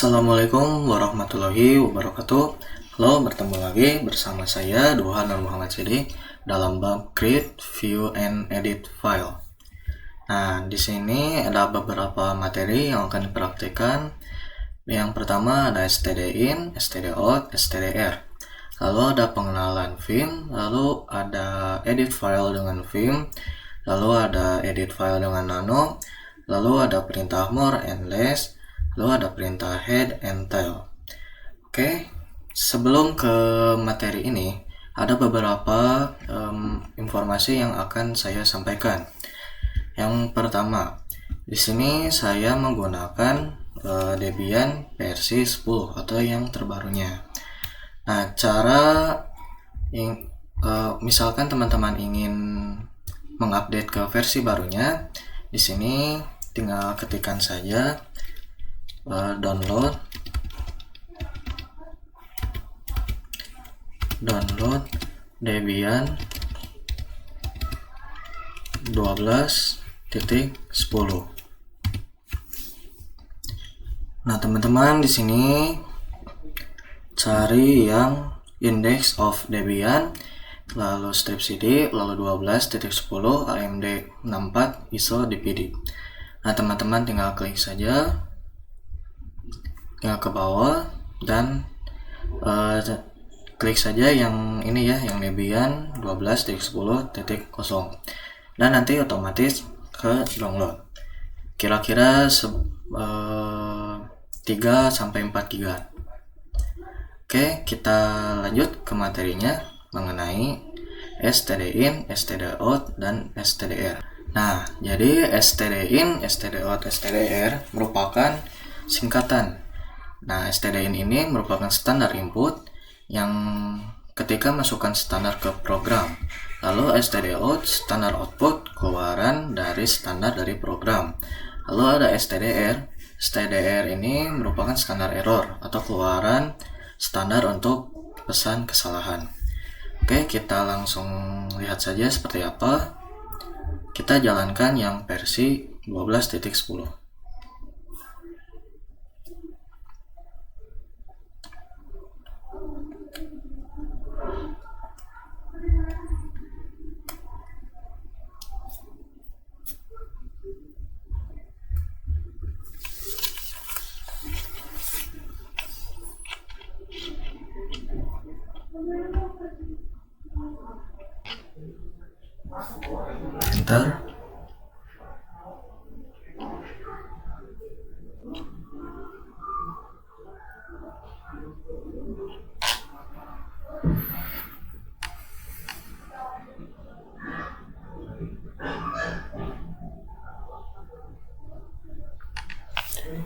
Assalamualaikum warahmatullahi wabarakatuh. Halo, bertemu lagi bersama saya Duhan Nur Muhammad Sidik dalam bab Create, View, and Edit File. Nah, di sini ada beberapa materi yang akan dipraktikkan. Yang pertama ada std-in, std-out, std-r. Lalu ada pengenalan film, lalu ada edit file dengan film, lalu ada edit file dengan nano, lalu ada perintah more and less, lalu ada perintah head and tail. Oke, sebelum ke materi ini, ada beberapa informasi yang akan saya sampaikan. Yang pertama, di sini saya menggunakan Debian versi 10 atau yang terbarunya. Nah, misalkan teman-teman ingin mengupdate ke versi barunya, di sini tinggal ketikkan saja download Debian 12.10. Nah, teman-teman di sini cari yang index of Debian, lalu strip cd, lalu 12.10 AMD 64 ISO DPD. Nah, teman-teman tinggal klik saja ke bawah dan klik saja yang ini ya, yang Debian 12.10.0, dan nanti otomatis ke download kira-kira 3-4 GB. Oke, kita lanjut ke materinya mengenai std-in, std-out, dan std-r. Nah, jadi std-in, std-out, std-r merupakan singkatan. Nah, std-in ini merupakan standar input yang ketika masukkan standar ke program. Lalu std-out standar output keluaran dari standar dari program. Lalu ada std-r. std-r ini merupakan standar error atau keluaran standar untuk pesan kesalahan. Oke, kita langsung lihat saja seperti apa. Kita jalankan yang versi 12.10. Enter.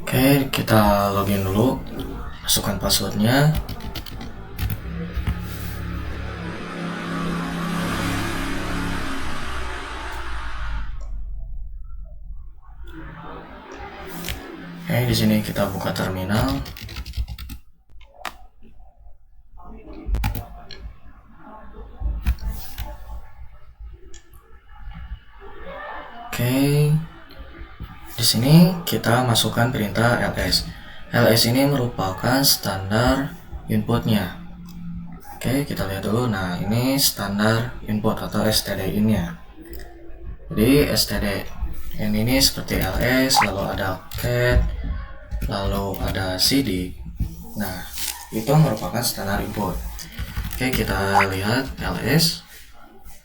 Oke, kita login dulu, masukkan passwordnya. Oke, di sini kita buka terminal. Oke, di sini kita masukkan perintah ls. ls ini merupakan standar inputnya. Oke, kita lihat dulu. Nah, ini standar input atau std-in-nya. Jadi std-in ini seperti ls, lalu ada cat, lalu ada cd. Nah, itu merupakan standar input. Oke, kita lihat ls,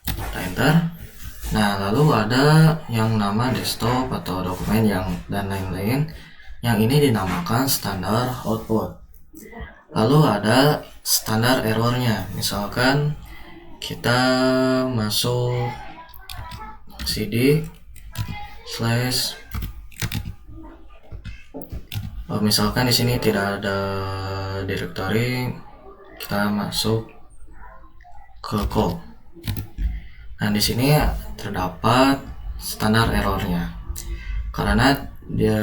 kita enter. Nah, lalu ada yang nama desktop atau dokumen dan lain-lain. Yang ini dinamakan standar output. Lalu ada standar errornya. Misalkan kita masuk cd slash, misalkan di sini tidak ada directory, kita masuk ke call. Nah, di sini terdapat standar errornya karena dia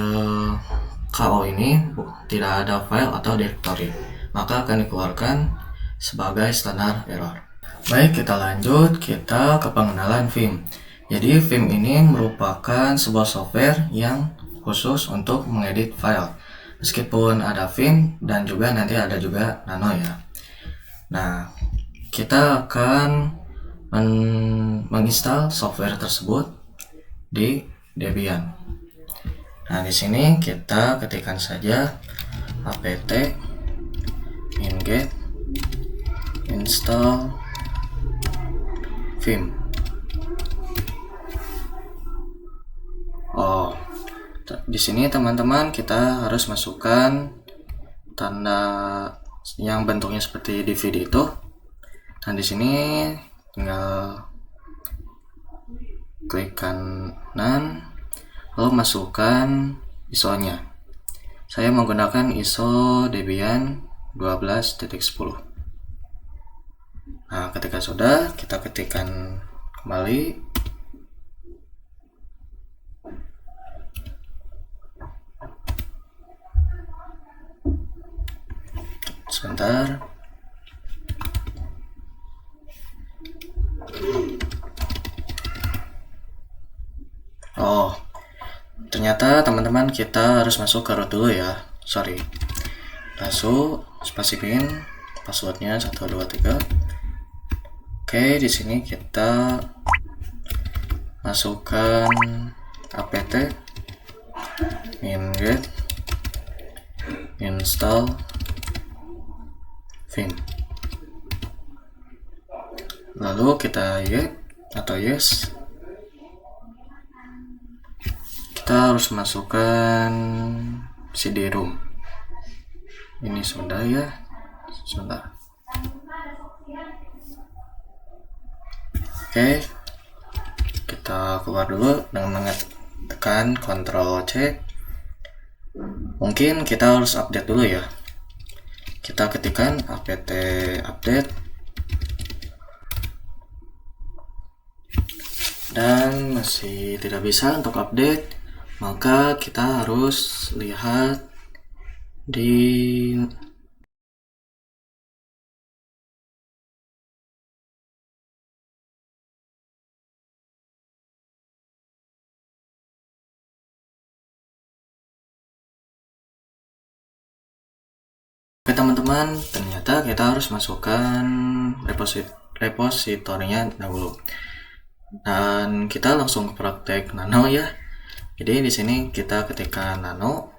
KO ini tidak ada file atau directory, maka akan dikeluarkan sebagai standar error. Baik, kita lanjut, kita ke pengenalan Vim. Jadi Vim ini merupakan sebuah software yang khusus untuk mengedit file. meskipun ada Vim dan juga nanti ada juga Nano ya. Nah, kita akan menginstal software tersebut di Debian. Nah, di sini kita ketikkan saja apt inget install Vim. Di sini teman-teman kita harus masukkan tanda yang bentuknya seperti DVD itu. Dan di sini tinggal klik kanan, lalu masukkan ISO-nya. Saya menggunakan ISO Debian 12.10. Nah, ketika sudah, kita ketikkan kembali. Sebentar. Ternyata teman-teman kita harus masuk ke root dulu ya. Sorry. Masuk, spasi pin, passwordnya 123. Oke, di sini kita masukkan apt inget install Vim. Lalu kita yes. Kita harus masukkan CD-ROM. Ini sudah ya. Sebentar. Oke. Kita keluar dulu dengan menekan Ctrl C. Mungkin kita harus update dulu ya. Kita ketikkan apt update dan masih tidak bisa untuk update, maka kita harus lihat di teman-teman, ternyata kita harus masukkan repositorinya dahulu. Dan kita langsung praktek nano ya. Jadi di sini kita ketikkan nano,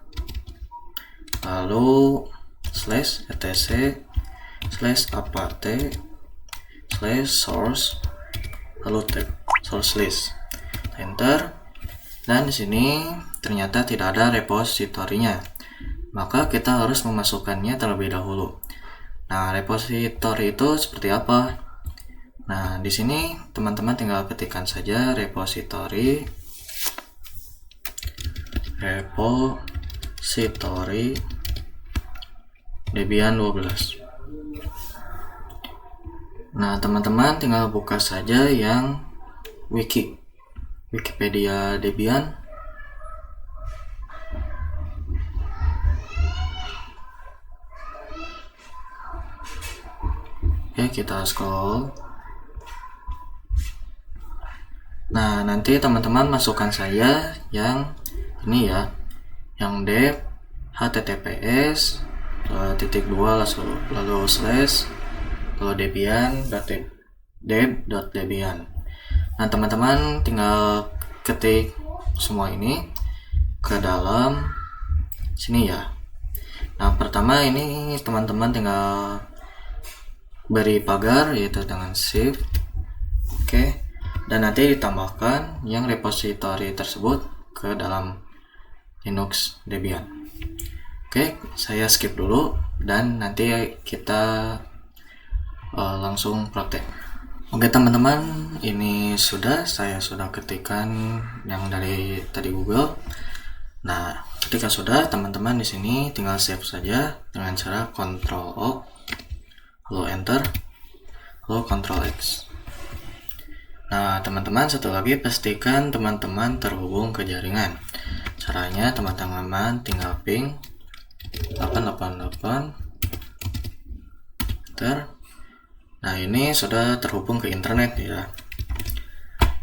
lalu /etc/apt/source, lalu tab source list, enter. Dan di sini ternyata tidak ada repositorinya, maka kita harus memasukkannya terlebih dahulu. Nah, repositori itu seperti apa? Nah, di sini teman-teman tinggal ketikkan saja repositori Debian 12. Nah, teman-teman tinggal buka saja yang Wikipedia Debian. Oke, kita scroll. Nah, nanti teman-teman masukkan saya yang ini ya, yang deb https //2 lalu slash lalu debian. Nah, teman-teman tinggal ketik semua ini ke dalam sini ya. Nah, pertama ini teman-teman tinggal beri pagar yaitu dengan shift. Oke. Dan nanti ditambahkan yang repositori tersebut ke dalam Linux Debian. Oke, saya skip dulu dan nanti kita langsung praktek. Oke teman-teman, ini saya sudah ketikkan yang dari tadi Google. Nah, ketika sudah, teman-teman di sini tinggal save saja dengan cara Ctrl O, lalu enter, lalu Ctrl X. Nah, teman-teman, satu lagi pastikan teman-teman terhubung ke jaringan. Caranya teman-teman tinggal ping 888 enter. Nah, ini sudah terhubung ke internet ya.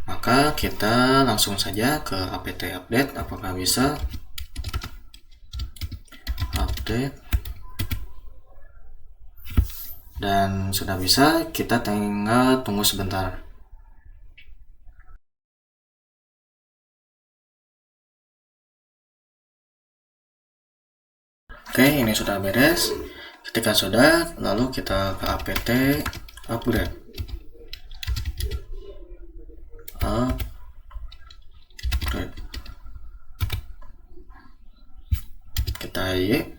Maka kita langsung saja ke apt update, apakah bisa. update. Dan sudah bisa, kita tinggal tunggu sebentar. Oke, ini sudah beres. Ketika sudah, lalu kita ke apt upgrade. Kita Y.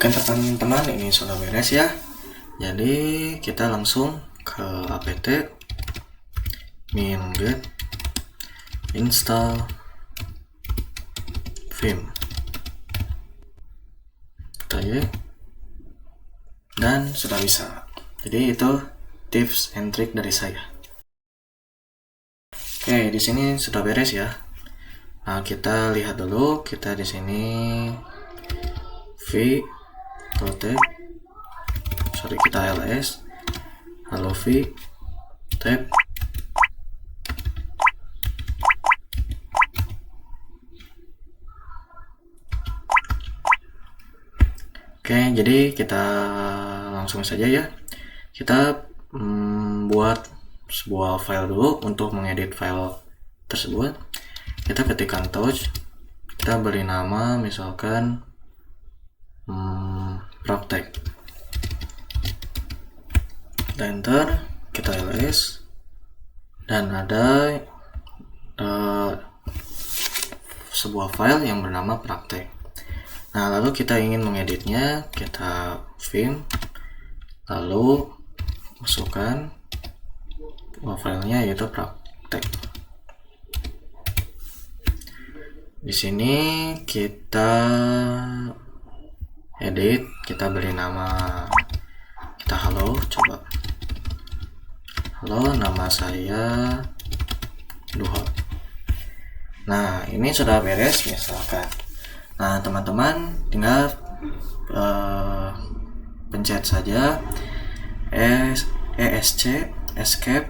Oke teman-teman, ini sudah beres ya. Jadi kita langsung ke apt min-get install vim. Kita Y. Dan sudah bisa. Jadi itu tips and trick dari saya. Oke, di sini sudah beres ya. Nah, kita lihat dulu. Kita di sini v protect, kita ls halo v tab. Oke, jadi kita langsung saja ya. Kita buat sebuah file dulu. Untuk mengedit file tersebut, kita ketikkan touch, kita beri nama misalkan praktek, enter, kita ls, dan ada sebuah file yang bernama praktek. Nah, lalu kita ingin mengeditnya, kita vim, lalu masukkan filenya yaitu praktek. Di sini kita edit, kita beri nama, kita halo, coba halo, nama saya Duha. Nah, ini sudah beres misalkan. Nah, teman-teman tinggal pencet saja esc escape,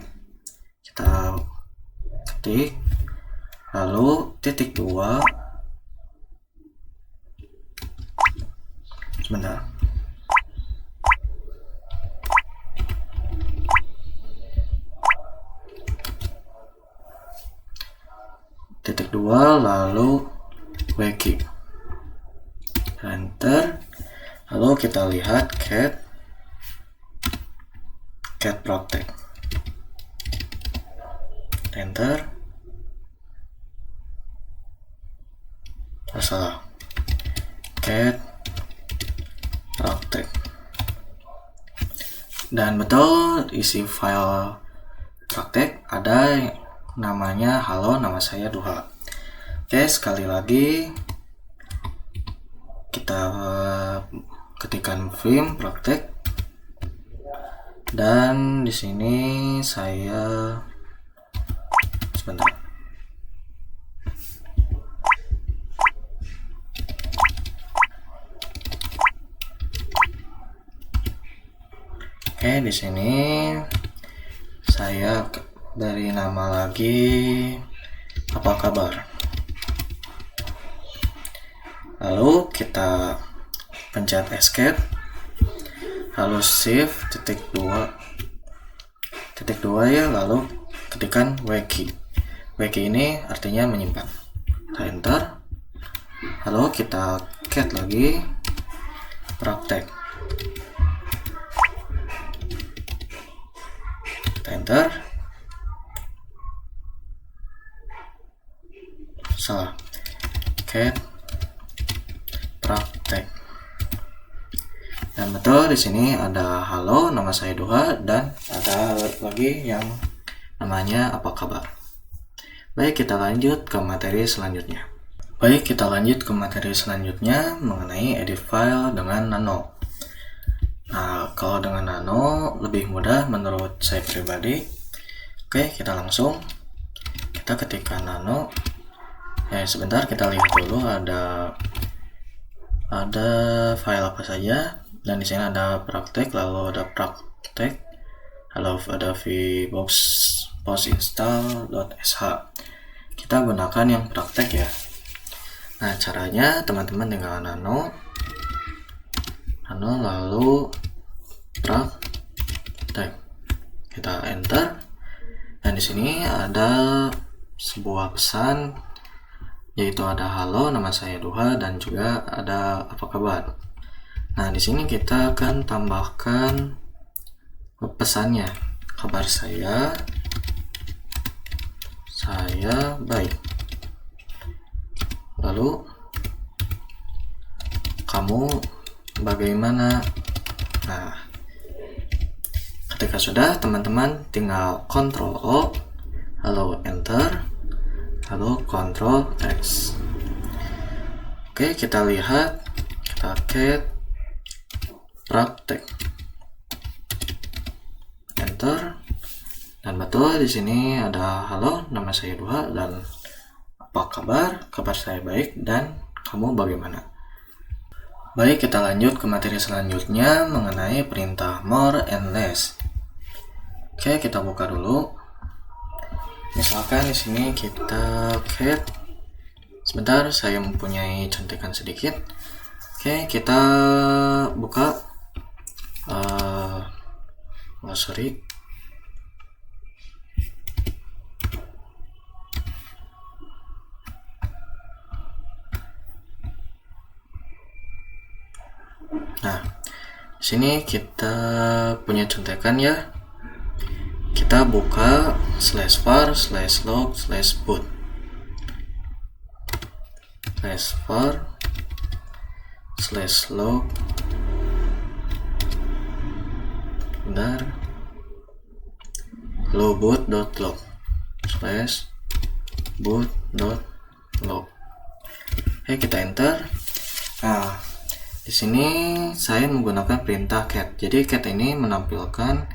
kita ketik, lalu titik 2, sebentar, titik 2, lalu wiki, enter, lalu kita lihat cat protect, enter, salah, cat praktek. Dan betul, isi file praktek ada namanya halo, nama saya Duha. Oke, sekali lagi kita ketikkan vim praktek, dan di sini saya sebentar. Oke, di sini saya beri nama lagi apa kabar. Lalu kita pencet escape, lalu shift titik 2 ya, lalu ketikkan wiki. Wiki ini artinya menyimpan. Kita enter, lalu kita cat lagi praktek, enter, salah, cat praktek. Dan betul, di sini ada halo, nama saya Duha, dan ada lagi yang namanya apa kabar. Baik, kita lanjut ke materi selanjutnya. Mengenai edit file dengan Nano. Nah, kalau dengan Nano lebih mudah menurut saya pribadi. Oke, kita langsung kita ketikkan Nano. Sebentar, kita lihat dulu ada ada file apa saja, dan di sini ada praktek, lalu ada praktek, lalu ada vbox post install.sh. Kita gunakan yang praktek ya. Nah, caranya teman-teman tinggal nano lalu praktek, kita enter, dan di sini ada sebuah pesan, yaitu ada halo, nama saya Duha, dan juga ada apa kabar. Nah, di sini kita akan tambahkan pesannya, kabar saya baik. Lalu kamu bagaimana? Nah, ketika sudah, teman-teman tinggal Ctrl O, lalu enter, lalu Ctrl X. Oke, kita lihat, kita cat praktek, enter, dan betul di sini ada halo, nama saya Duha, dan apa kabar? Kabar saya baik, dan kamu bagaimana? Baik, kita lanjut ke materi selanjutnya mengenai perintah more and less. Oke, kita buka dulu. Misalkan di sini kita cat. Sebentar, saya mempunyai contekan sedikit. Oke, kita buka. Sorry. Nah, di sini kita punya contekan ya. Kita buka /var /log /boot /var /log bentar boot.log /boot.log. Oke, kita enter. Nah, di sini saya menggunakan perintah cat. Jadi cat ini menampilkan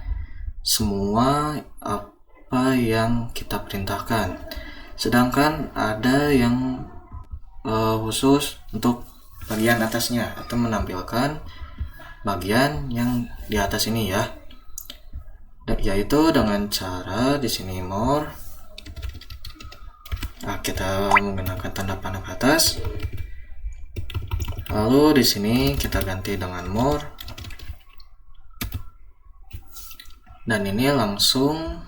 semua apa yang kita perintahkan. Sedangkan ada yang khusus untuk bagian atasnya, atau menampilkan bagian yang di atas ini ya. Yaitu dengan cara di sini more. Nah, kita menggunakan tanda panah ke atas. Lalu di sini kita ganti dengan more, dan ini langsung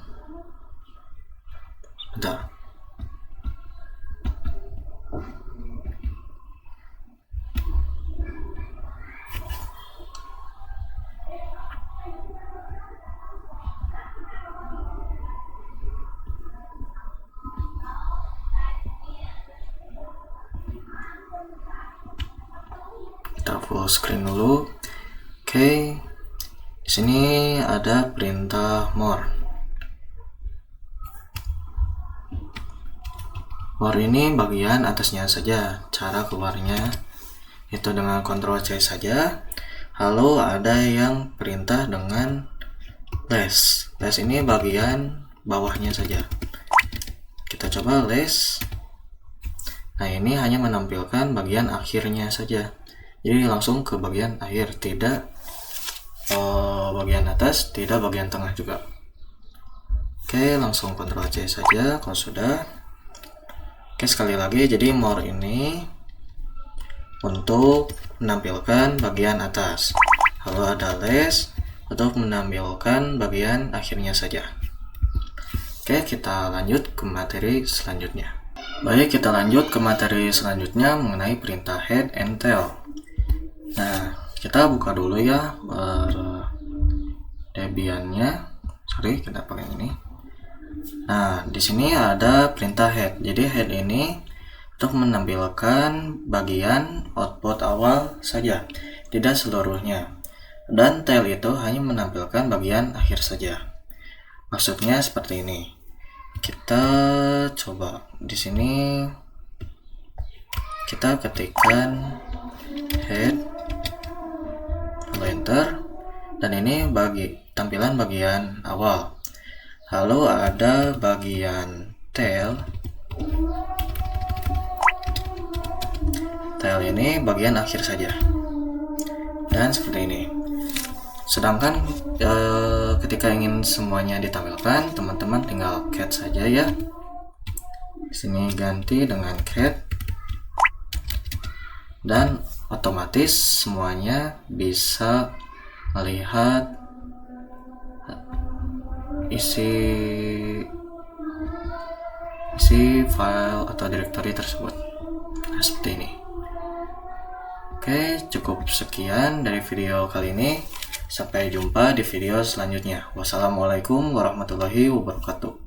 bentar. Kita full screen dulu. Oke. Di sini ada perintah more. More ini bagian atasnya saja. Cara keluarnya itu dengan Ctrl C saja. Lalu ada yang perintah dengan less. Less ini bagian bawahnya saja. Kita coba less. Nah, ini hanya menampilkan bagian akhirnya saja. Jadi langsung ke bagian akhir, tidak bagian atas, tidak bagian tengah juga. Oke, langsung Ctrl C saja kalau sudah. Oke, sekali lagi, jadi more ini untuk menampilkan bagian atas. Lalu ada less untuk menampilkan bagian akhirnya saja. Oke, kita lanjut ke materi selanjutnya. Baik, kita lanjut ke materi selanjutnya mengenai perintah head and tail. Nah, kita buka dulu ya Debian-nya. Sorry, kita pakai ini. Nah, di sini ada perintah head. Jadi head ini untuk menampilkan bagian output awal saja, tidak seluruhnya. Dan tail itu hanya menampilkan bagian akhir saja. Maksudnya seperti ini. Kita coba di sini kita ketikkan head, enter, dan ini tampilan bagian awal. Lalu ada bagian tail file ini bagian akhir saja, dan seperti ini. Sedangkan ketika ingin semuanya ditampilkan, teman-teman tinggal cat saja ya. Sini ganti dengan cat, dan otomatis semuanya bisa melihat isi file atau directory tersebut. Nah, seperti ini. Oke, cukup sekian dari video kali ini. Sampai jumpa di video selanjutnya. Wassalamualaikum warahmatullahi wabarakatuh.